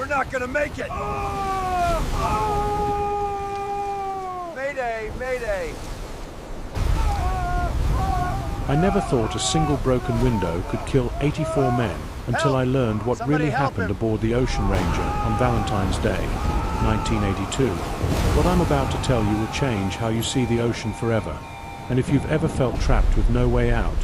We're not gonna make it! Mayday! Mayday! I never thought a single broken window could kill 84 men until I learned what really happened aboard the Ocean Ranger on Valentine's Day, 1982. What I'm about to tell you will change how you see the ocean forever, and if you've ever felt trapped with no way out,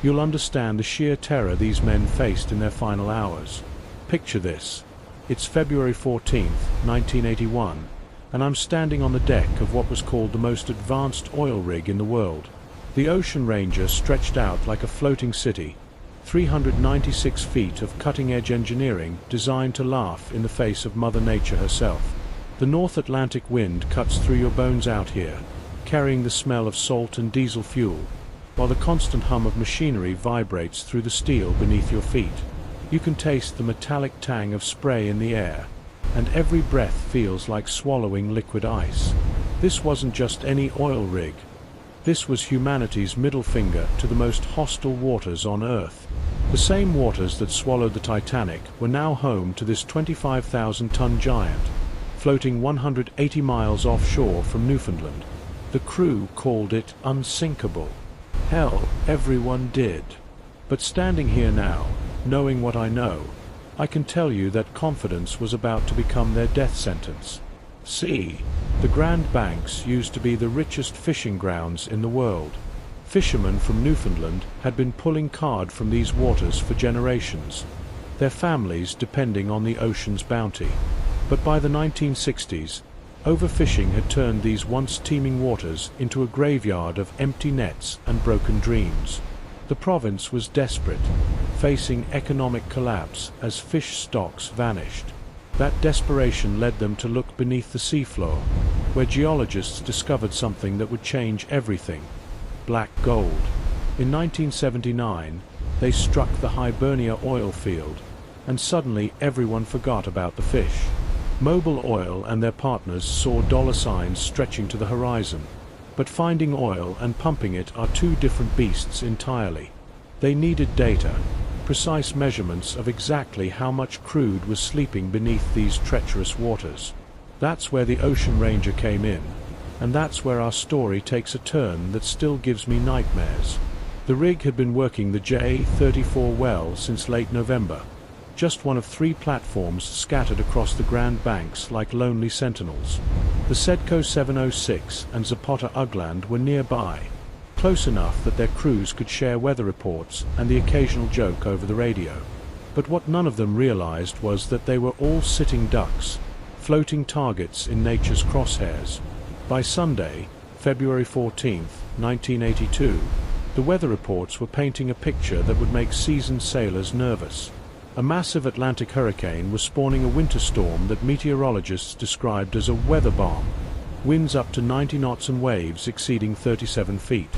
you'll understand the sheer terror these men faced in their final hours. Picture this. It's February 14th, 1981, and I'm standing on the deck of what was called the most advanced oil rig in the world. The Ocean Ranger stretched out like a floating city, 396 feet of cutting-edge engineering designed to laugh in the face of Mother Nature herself. The North Atlantic wind cuts through your bones out here, carrying the smell of salt and diesel fuel, while the constant hum of machinery vibrates through the steel beneath your feet. You can taste the metallic tang of spray in the air, and every breath feels like swallowing liquid ice. This wasn't just any oil rig. This was humanity's middle finger to the most hostile waters on Earth. The same waters that swallowed the Titanic were now home to this 25,000-ton giant, floating 180 miles offshore from Newfoundland. The crew called it unsinkable. Hell, everyone did. But standing here now, knowing what I know, I can tell you that confidence was about to become their death sentence. See, the Grand Banks used to be the richest fishing grounds in the world. Fishermen from Newfoundland had been pulling cod from these waters for generations, their families depending on the ocean's bounty. But by the 1960s, overfishing had turned these once teeming waters into a graveyard of empty nets and broken dreams. The province was desperate, facing economic collapse as fish stocks vanished. That desperation led them to look beneath the seafloor, where geologists discovered something that would change everything: black gold. In 1979, they struck the Hibernia oil field, and suddenly everyone forgot about the fish. Mobil Oil and their partners saw dollar signs stretching to the horizon, but finding oil and pumping it are two different beasts entirely. They needed data, precise measurements of exactly how much crude was sleeping beneath these treacherous waters. That's where the Ocean Ranger came in, and that's where our story takes a turn that still gives me nightmares. The rig had been working the J-34 well since late November, just one of 3 platforms scattered across the Grand Banks like lonely sentinels. The Sedco 706 and Zapata Ugland were nearby, close enough that their crews could share weather reports and the occasional joke over the radio. But what none of them realized was that they were all sitting ducks, floating targets in nature's crosshairs. By Sunday, February 14th, 1982, the weather reports were painting a picture that would make seasoned sailors nervous. A massive Atlantic hurricane was spawning a winter storm that meteorologists described as a weather bomb. Winds up to 90 knots and waves exceeding 37 feet.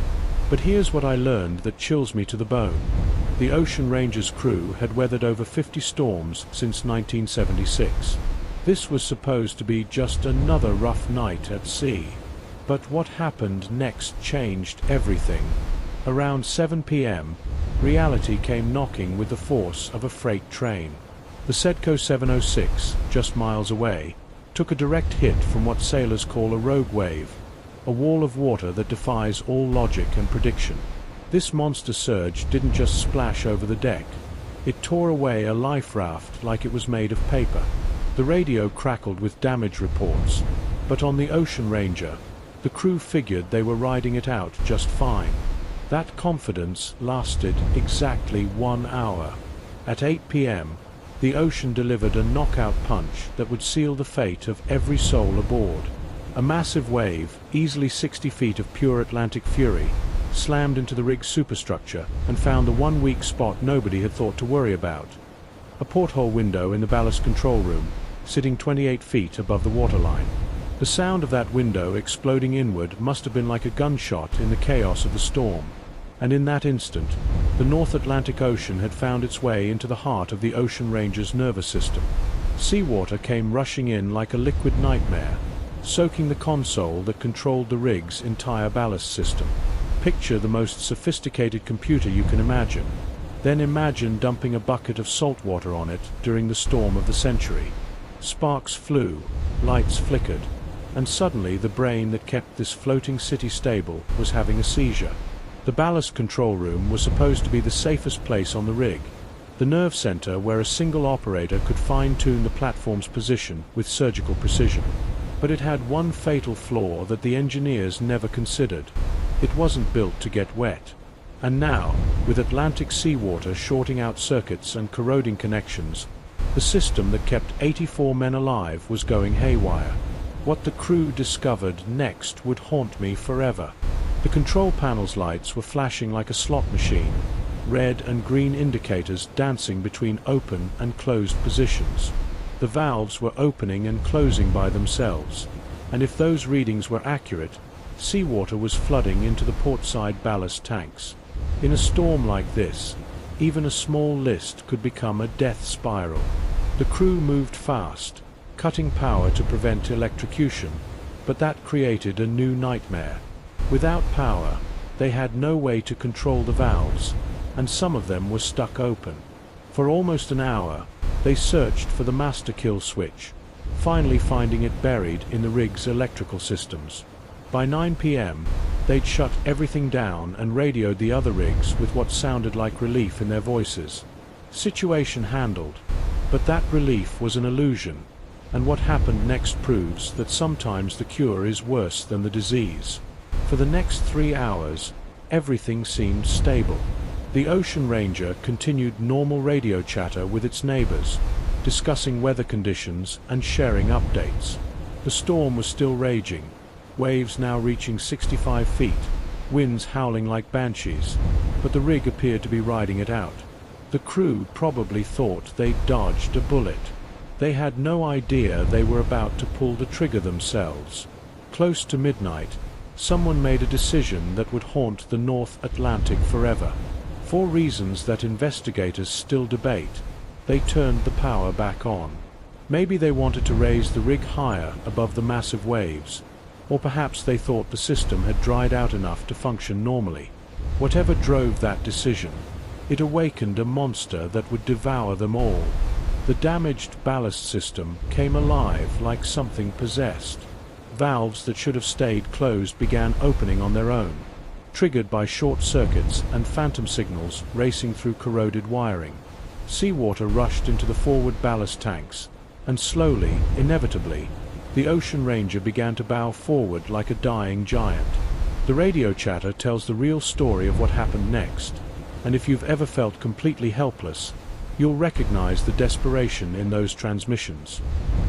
But here's what I learned that chills me to the bone. The Ocean Ranger's crew had weathered over 50 storms since 1976. This was supposed to be just another rough night at sea. But what happened next changed everything. Around 7 p.m., reality came knocking with the force of a freight train. The Sedco 706, just miles away, took a direct hit from what sailors call a rogue wave, a wall of water that defies all logic and prediction. This monster surge didn't just splash over the deck. It tore away a life raft like it was made of paper. The radio crackled with damage reports, but on the Ocean Ranger, the crew figured they were riding it out just fine. That confidence lasted exactly 1 hour. At 8 p.m., the ocean delivered a knockout punch that would seal the fate of every soul aboard. A massive wave, easily 60 feet of pure Atlantic fury, slammed into the rig's superstructure and found the one weak spot nobody had thought to worry about: a porthole window in the ballast control room, sitting 28 feet above the waterline. The sound of that window exploding inward must have been like a gunshot in the chaos of the storm. And in that instant, the North Atlantic Ocean had found its way into the heart of the Ocean Ranger's nervous system. Seawater came rushing in like a liquid nightmare, soaking the console that controlled the rig's entire ballast system. Picture the most sophisticated computer you can imagine. Then imagine dumping a bucket of salt water on it during the storm of the century. Sparks flew, lights flickered, and suddenly the brain that kept this floating city stable was having a seizure. The ballast control room was supposed to be the safest place on the rig, the nerve center where a single operator could fine-tune the platform's position with surgical precision. But it had one fatal flaw that the engineers never considered. It wasn't built to get wet. And now, with Atlantic seawater shorting out circuits and corroding connections, the system that kept 84 men alive was going haywire. What the crew discovered next would haunt me forever. The control panel's lights were flashing like a slot machine, red and green indicators dancing between open and closed positions. The valves were opening and closing by themselves, and if those readings were accurate, seawater was flooding into the portside ballast tanks. In a storm like this, even a small list could become a death spiral. The crew moved fast, cutting power to prevent electrocution, but that created a new nightmare. Without power, they had no way to control the valves, and some of them were stuck open. For almost an hour, they searched for the master kill switch, finally finding it buried in the rig's electrical systems. By 9 p.m., they'd shut everything down and radioed the other rigs with what sounded like relief in their voices. Situation handled, but that relief was an illusion, and what happened next proves that sometimes the cure is worse than the disease. For the next 3 hours, everything seemed stable. The Ocean Ranger continued normal radio chatter with its neighbors, discussing weather conditions and sharing updates. The storm was still raging, waves now reaching 65 feet, winds howling like banshees, but the rig appeared to be riding it out. The crew probably thought they'd dodged a bullet. They had no idea they were about to pull the trigger themselves. Close to midnight, someone made a decision that would haunt the North Atlantic forever. For reasons that investigators still debate, they turned the power back on. Maybe they wanted to raise the rig higher above the massive waves, or perhaps they thought the system had dried out enough to function normally. Whatever drove that decision, it awakened a monster that would devour them all. The damaged ballast system came alive like something possessed. Valves that should have stayed closed began opening on their own, triggered by short circuits and phantom signals racing through corroded wiring. Seawater rushed into the forward ballast tanks, and slowly, inevitably, the Ocean Ranger began to bow forward like a dying giant. The radio chatter tells the real story of what happened next, and if you've ever felt completely helpless, you'll recognize the desperation in those transmissions.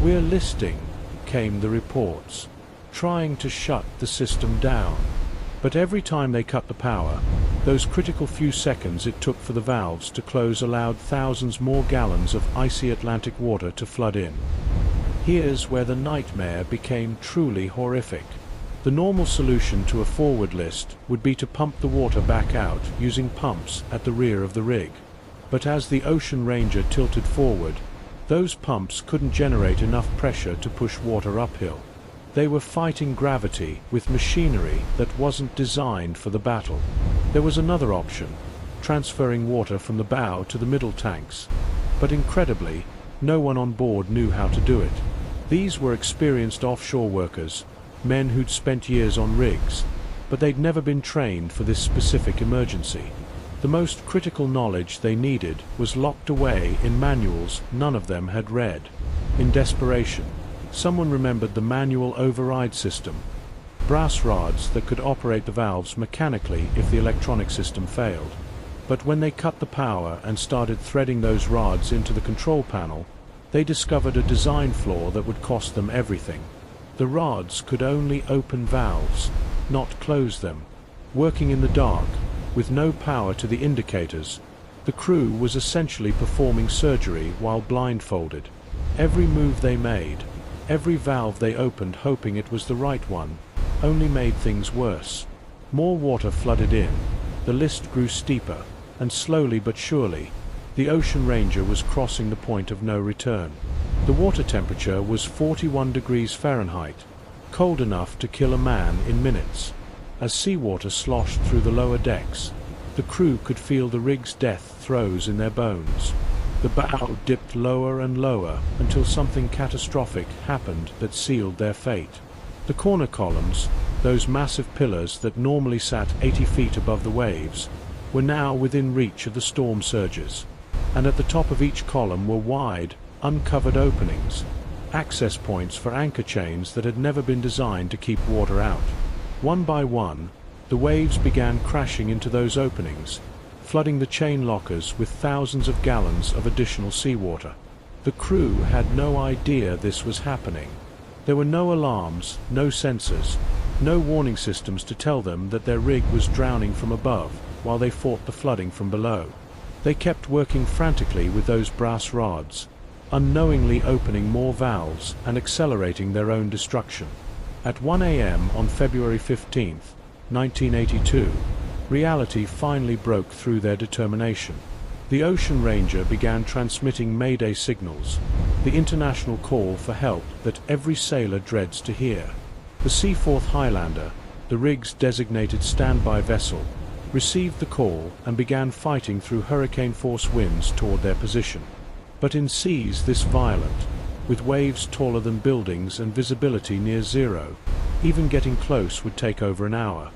"We're listing," came the reports, trying to shut the system down. But every time they cut the power, those critical few seconds it took for the valves to close allowed thousands more gallons of icy Atlantic water to flood in. Here's where the nightmare became truly horrific. The normal solution to a forward list would be to pump the water back out using pumps at the rear of the rig. But as the Ocean Ranger tilted forward, those pumps couldn't generate enough pressure to push water uphill. They were fighting gravity with machinery that wasn't designed for the battle. There was another option, transferring water from the bow to the middle tanks. But incredibly, no one on board knew how to do it. These were experienced offshore workers, men who'd spent years on rigs, but they'd never been trained for this specific emergency. The most critical knowledge they needed was locked away in manuals none of them had read. In desperation, someone remembered the manual override system, brass rods that could operate the valves mechanically if the electronic system failed. But when they cut the power and started threading those rods into the control panel, they discovered a design flaw that would cost them everything. The rods could only open valves, not close them. Working in the dark, with no power to the indicators, the crew was essentially performing surgery while blindfolded. Every move they made, every valve they opened hoping it was the right one, only made things worse. More water flooded in, the list grew steeper, and slowly but surely, the Ocean Ranger was crossing the point of no return. The water temperature was 41 degrees Fahrenheit, cold enough to kill a man in minutes. As seawater sloshed through the lower decks, the crew could feel the rig's death throes in their bones. The bow dipped lower and lower until something catastrophic happened that sealed their fate. The corner columns, those massive pillars that normally sat 80 feet above the waves, were now within reach of the storm surges, and at the top of each column were wide, uncovered openings, access points for anchor chains that had never been designed to keep water out. One by one, the waves began crashing into those openings, flooding the chain lockers with thousands of gallons of additional seawater. The crew had no idea this was happening. There were no alarms, no sensors, no warning systems to tell them that their rig was drowning from above while they fought the flooding from below. They kept working frantically with those brass rods, unknowingly opening more valves and accelerating their own destruction. At 1 a.m. on February 15th, 1982, reality finally broke through their determination. The Ocean Ranger began transmitting Mayday signals, the international call for help that every sailor dreads to hear. The Seaforth Highlander, the rig's designated standby vessel, received the call and began fighting through hurricane-force winds toward their position. But in seas this violent, with waves taller than buildings and visibility near zero, even getting close would take over an hour.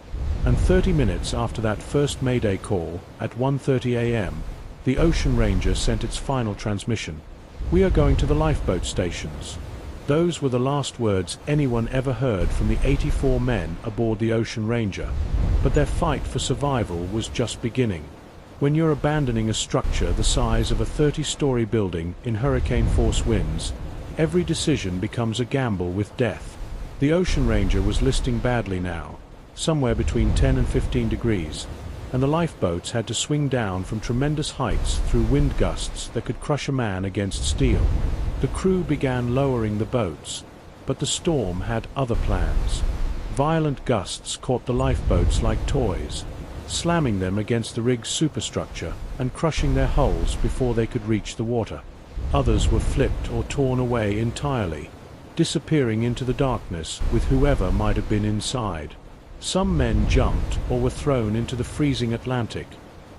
And 30 minutes after that first Mayday call, at 1:30 a.m., the Ocean Ranger sent its final transmission. "We are going to the lifeboat stations." Those were the last words anyone ever heard from the 84 men aboard the Ocean Ranger, but their fight for survival was just beginning. When you're abandoning a structure the size of a 30-story building in hurricane-force winds, every decision becomes a gamble with death. The Ocean Ranger was listing badly now, somewhere between 10 and 15 degrees, and the lifeboats had to swing down from tremendous heights through wind gusts that could crush a man against steel. The crew began lowering the boats, but the storm had other plans. Violent gusts caught the lifeboats like toys, slamming them against the rig's superstructure and crushing their hulls before they could reach the water. Others were flipped or torn away entirely, disappearing into the darkness with whoever might have been inside. Some men jumped or were thrown into the freezing Atlantic,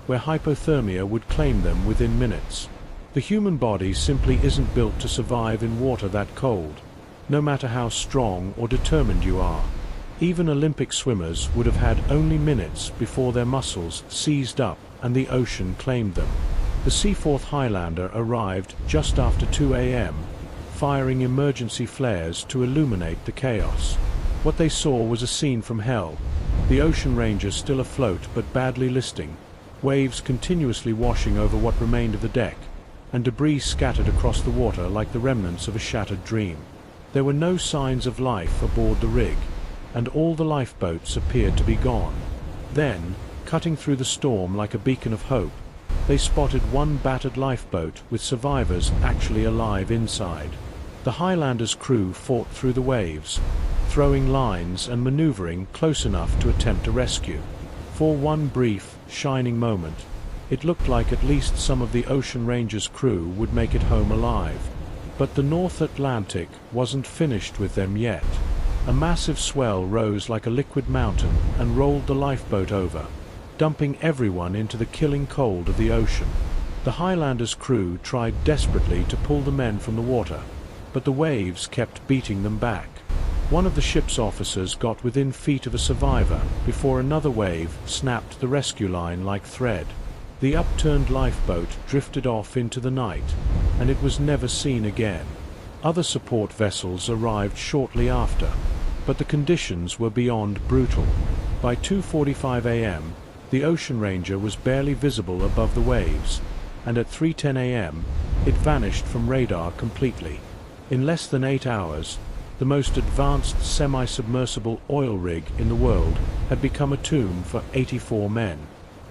where hypothermia would claim them within minutes. The human body simply isn't built to survive in water that cold, no matter how strong or determined you are. Even Olympic swimmers would have had only minutes before their muscles seized up and the ocean claimed them. The Seaforth Highlander arrived just after 2 a.m., firing emergency flares to illuminate the chaos. What they saw was a scene from hell. The Ocean Ranger still afloat but badly listing, waves continuously washing over what remained of the deck, and debris scattered across the water like the remnants of a shattered dream. There were no signs of life aboard the rig, and all the lifeboats appeared to be gone. Then, cutting through the storm like a beacon of hope, they spotted one battered lifeboat with survivors actually alive inside. The Highlander's crew fought through the waves, throwing lines and maneuvering close enough to attempt a rescue. For one brief, shining moment, it looked like at least some of the Ocean Ranger's crew would make it home alive. But the North Atlantic wasn't finished with them yet. A massive swell rose like a liquid mountain and rolled the lifeboat over, dumping everyone into the killing cold of the ocean. The Highlander's crew tried desperately to pull the men from the water, but the waves kept beating them back. One of the ship's officers got within feet of a survivor before another wave snapped the rescue line like thread. The upturned lifeboat drifted off into the night, and it was never seen again. Other support vessels arrived shortly after, but the conditions were beyond brutal. By 2:45 a.m., the Ocean Ranger was barely visible above the waves, and at 3:10 a.m., it vanished from radar completely. In less than 8 hours, the most advanced semi-submersible oil rig in the world had become a tomb for 84 men.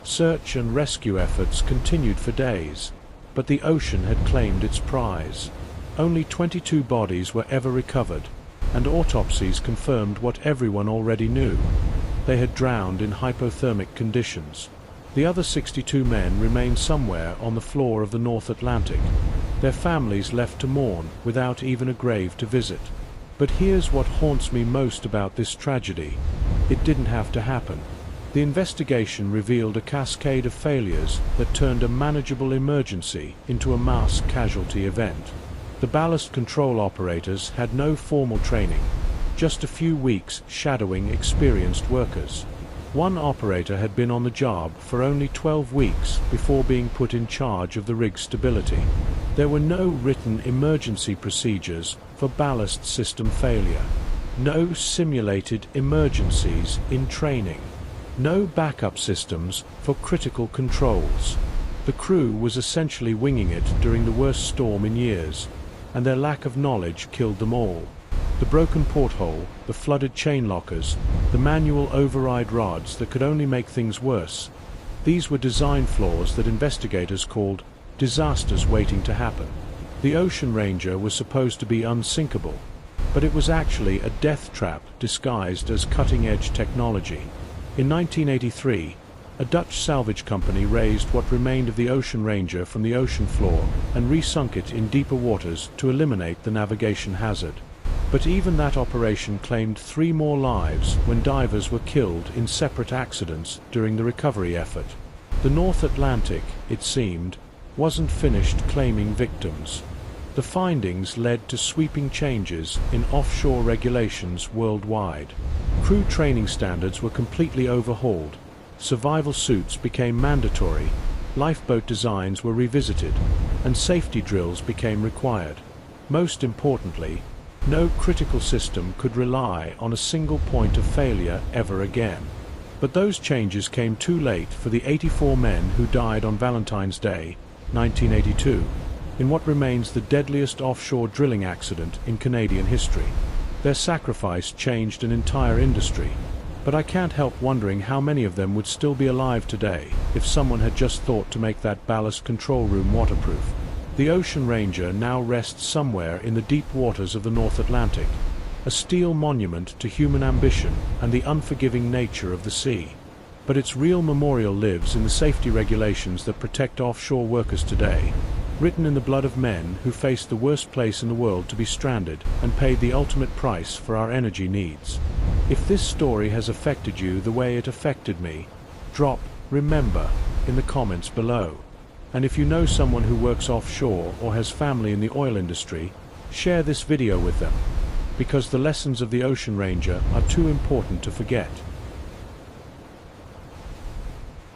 Search and rescue efforts continued for days, but the ocean had claimed its prize. Only 22 bodies were ever recovered, and autopsies confirmed what everyone already knew. They had drowned in hypothermic conditions. The other 62 men remained somewhere on the floor of the North Atlantic, their families left to mourn without even a grave to visit. But here's what haunts me most about this tragedy. It didn't have to happen. The investigation revealed a cascade of failures that turned a manageable emergency into a mass casualty event. The ballast control operators had no formal training, just a few weeks shadowing experienced workers. One operator had been on the job for only 12 weeks before being put in charge of the rig's stability. There were no written emergency procedures for ballast system failure, no simulated emergencies in training, no backup systems for critical controls. The crew was essentially winging it during the worst storm in years, and their lack of knowledge killed them all. The broken porthole, the flooded chain lockers, the manual override rods that could only make things worse. These were design flaws that investigators called disasters waiting to happen. The Ocean Ranger was supposed to be unsinkable, but it was actually a death trap disguised as cutting-edge technology. In 1983, a Dutch salvage company raised what remained of the Ocean Ranger from the ocean floor and resunk it in deeper waters to eliminate the navigation hazard. But even that operation claimed 3 more lives when divers were killed in separate accidents during the recovery effort. The North Atlantic, it seemed, wasn't finished claiming victims. The findings led to sweeping changes in offshore regulations worldwide. Crew training standards were completely overhauled, survival suits became mandatory, lifeboat designs were revisited, and safety drills became required. Most importantly, no critical system could rely on a single point of failure ever again. But those changes came too late for the 84 men who died on Valentine's Day, 1982, in what remains the deadliest offshore drilling accident in Canadian history. Their sacrifice changed an entire industry, but I can't help wondering how many of them would still be alive today if someone had just thought to make that ballast control room waterproof. The Ocean Ranger now rests somewhere in the deep waters of the North Atlantic, a steel monument to human ambition and the unforgiving nature of the sea. But its real memorial lives in the safety regulations that protect offshore workers today, written in the blood of men who faced the worst place in the world to be stranded and paid the ultimate price for our energy needs. If this story has affected you the way it affected me, drop "remember" in the comments below. And if you know someone who works offshore or has family in the oil industry, share this video with them, because the lessons of the Ocean Ranger are too important to forget.